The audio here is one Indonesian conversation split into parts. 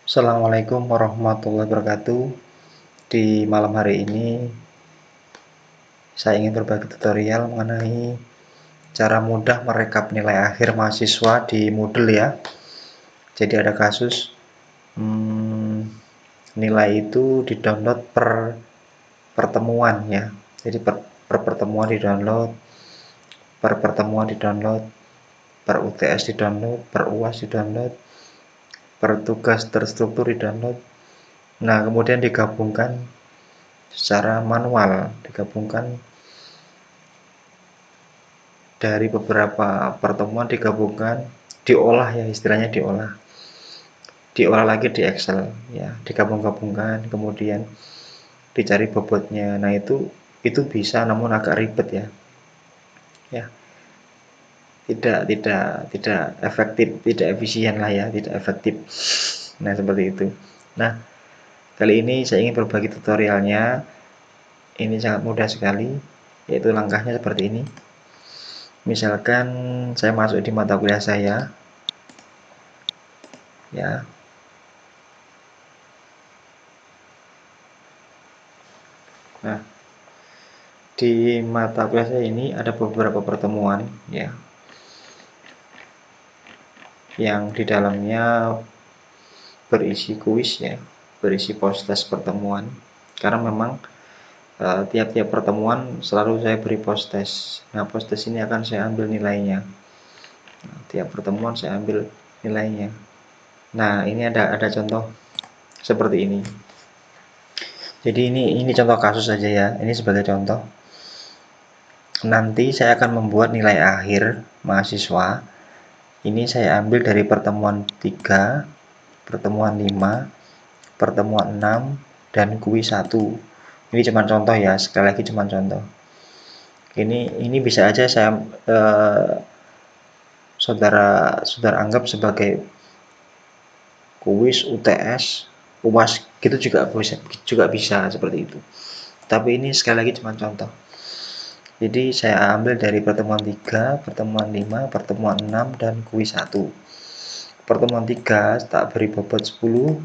Assalamualaikum warahmatullahi wabarakatuh. Di malam hari ini saya ingin berbagi tutorial mengenai cara mudah merekap nilai akhir mahasiswa di Moodle ya. Jadi ada kasus nilai itu di-download per pertemuan ya. Jadi per pertemuan di-download, per pertemuan di-download, per UTS di-download, per UAS di-download, per tugas terstruktur di-download. Nah, kemudian digabungkan secara manual, digabungkan dari beberapa pertemuan, digabungkan, diolah ya, istilahnya diolah lagi di Excel ya, digabung-gabungkan, kemudian dicari bobotnya. Nah, itu bisa, namun agak ribet ya. Ya, tidak efektif, tidak efisien lah ya, tidak efektif. Nah, seperti itu. Nah, kali ini saya ingin berbagi tutorialnya. Ini sangat mudah sekali, yaitu langkahnya seperti ini. Misalkan saya masuk di mata kuliah saya ya. Nah, di mata kuliah saya ini ada beberapa pertemuan ya, yang di dalamnya berisi kuis ya, berisi post-test pertemuan. Karena memang tiap-tiap pertemuan selalu saya beri post-test. Nah, post-test ini akan saya ambil nilainya. Nah, tiap pertemuan saya ambil nilainya. Nah, ini ada contoh seperti ini. Jadi ini contoh kasus saja ya. Ini sebagai contoh. Nanti saya akan membuat nilai akhir mahasiswa. Ini saya ambil dari pertemuan 3, pertemuan 5, pertemuan 6, dan kuis 1. Ini cuma contoh ya, sekali lagi cuma contoh. Ini bisa aja saudara anggap sebagai kuis, UTS, UAS gitu juga bisa seperti itu. Tapi ini sekali lagi cuma contoh. Jadi saya ambil dari pertemuan 3, pertemuan 5, pertemuan 6, dan kuis 1. Pertemuan 3 tak beri bobot 10,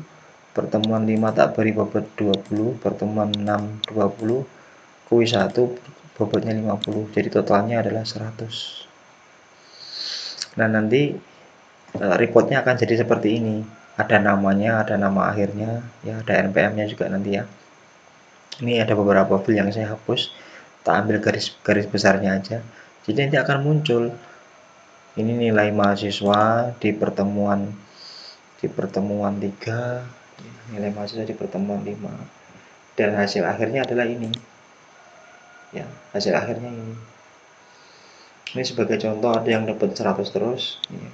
pertemuan 5 tak beri bobot 20, pertemuan 6 20, kuis 1 bobotnya 50. Jadi totalnya adalah 100. Nah, nanti reportnya akan jadi seperti ini. Ada namanya, ada nama akhirnya, ya ada NPM-nya juga nanti ya. Ini ada beberapa file yang saya hapus, tak ambil garis besarnya aja. Jadi nanti akan muncul ini nilai mahasiswa di pertemuan 3, nilai mahasiswa di pertemuan 5, dan hasil akhirnya adalah ini. Ya, hasil akhirnya ini. Ini sebagai contoh, ada yang dapat 100 terus, ya.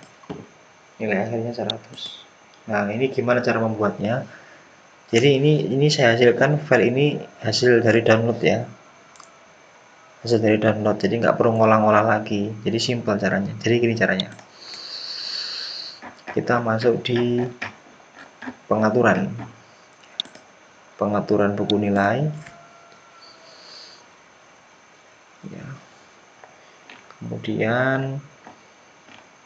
Nilai akhirnya 100. Nah, ini gimana cara membuatnya? Jadi ini saya hasilkan file ini hasil dari download ya. Hasil dari download. Jadi nggak perlu ngolah-ngolah lagi. Jadi simpel caranya. Jadi gini caranya. Kita masuk di pengaturan. Pengaturan buku nilai. Ya. Kemudian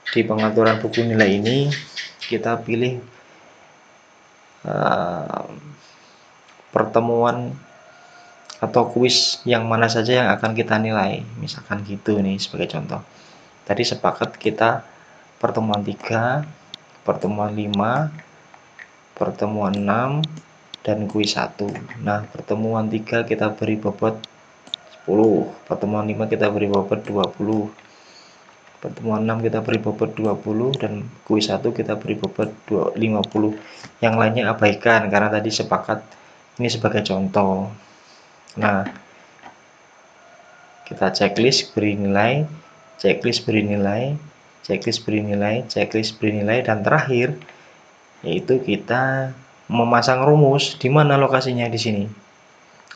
di pengaturan buku nilai ini kita pilih pertemuan atau kuis yang mana saja yang akan kita nilai. Misalkan gitu nih sebagai contoh. Tadi sepakat kita pertemuan 3, pertemuan 5, pertemuan 6, dan kuis 1. Nah, pertemuan 3 kita beri bobot 10, pertemuan 5 kita beri bobot 20, pertemuan 6 kita beri bobot 20, dan kuis 1 kita beri bobot 50. Yang lainnya abaikan karena tadi sepakat ini sebagai contoh. Nah, kita checklist beri nilai, checklist beri nilai, checklist beri nilai, checklist beri nilai, dan terakhir yaitu kita memasang rumus di mana lokasinya di sini.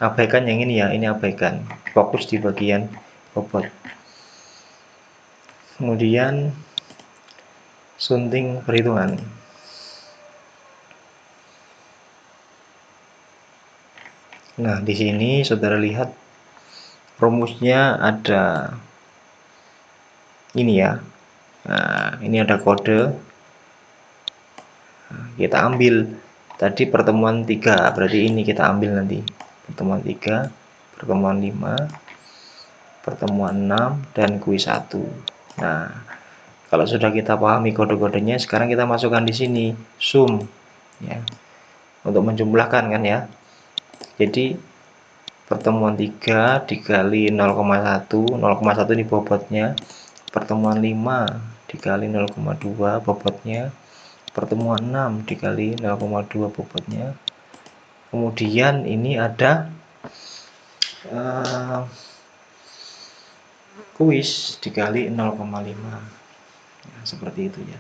Abaikan yang ini ya, ini abaikan. Fokus di bagian bobot. Kemudian sunting perhitungan. Nah, di sini saudara lihat rumusnya ada ini ya. Nah, ini ada kode. Nah, kita ambil Tadi pertemuan 3, berarti ini kita ambil nanti. Pertemuan 3, pertemuan 5, pertemuan 6, dan kuis 1. Nah, kalau sudah kita pahami kode-kodenya, sekarang kita masukkan di sini sum ya. Untuk menjumlahkan kan ya. Jadi pertemuan 3 dikali 0,1, 0,1 ini bobotnya. Pertemuan 5 dikali 0,2 bobotnya. Pertemuan 6 dikali 0,2 bobotnya. Kemudian ini ada kuis dikali 0,5. Nah, seperti itu ya.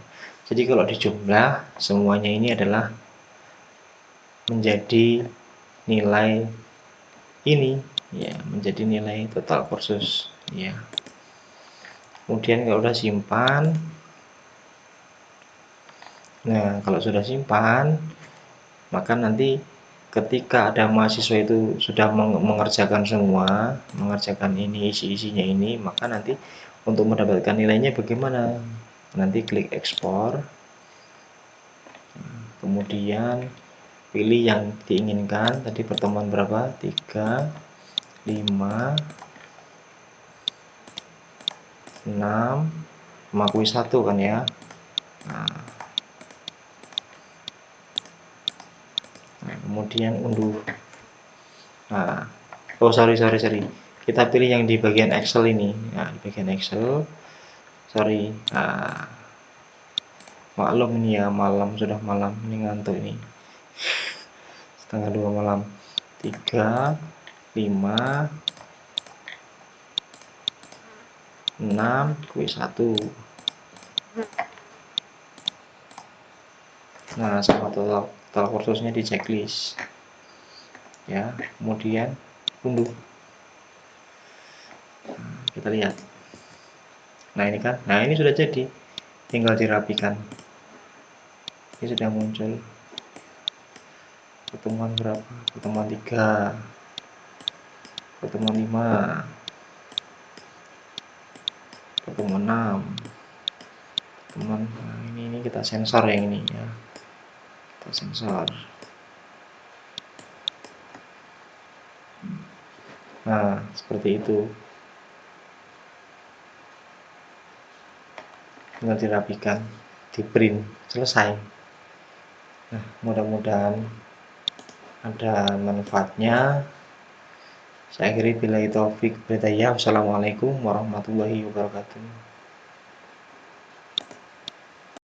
Jadi kalau dijumlah semuanya ini adalah menjadi nilai ini ya, menjadi nilai total kursus ya. Kemudian kalau udah simpan, nah kalau sudah simpan, maka nanti ketika ada mahasiswa itu sudah mengerjakan semua, mengerjakan ini isi-isinya ini, maka nanti untuk mendapatkan nilainya bagaimana? Nanti klik ekspor, kemudian pilih yang diinginkan. Tadi pertemuan berapa? 3, 5, 6, sama kuis 1 kan ya. Nah, kemudian unduh. Nah, oh sorry, kita pilih yang di bagian Excel ini. Nah, di bagian Excel, sorry. Nah, maklum ini ya, malam, sudah malam, ini ngantuk ini. Setengah 2 malam. 3, 5, 6, kuis 1. Nah, sama total kursusnya di checklist ya. Kemudian unduh. Nah, kita lihat. Nah ini kan, nah ini sudah jadi, tinggal dirapikan. Ini sudah muncul. Pertemuan berapa? Pertemuan 3, pertemuan 5, pertemuan 6, pertemuan, nah ini kita sensor yang ini ya. Kita sensor. Nah, seperti itu. Tinggal dirapikan, di print, selesai. Nah, mudah-mudahan ada manfaatnya. Saya akhiri billahi taufik. Wassalamualaikum warahmatullahi wabarakatuh.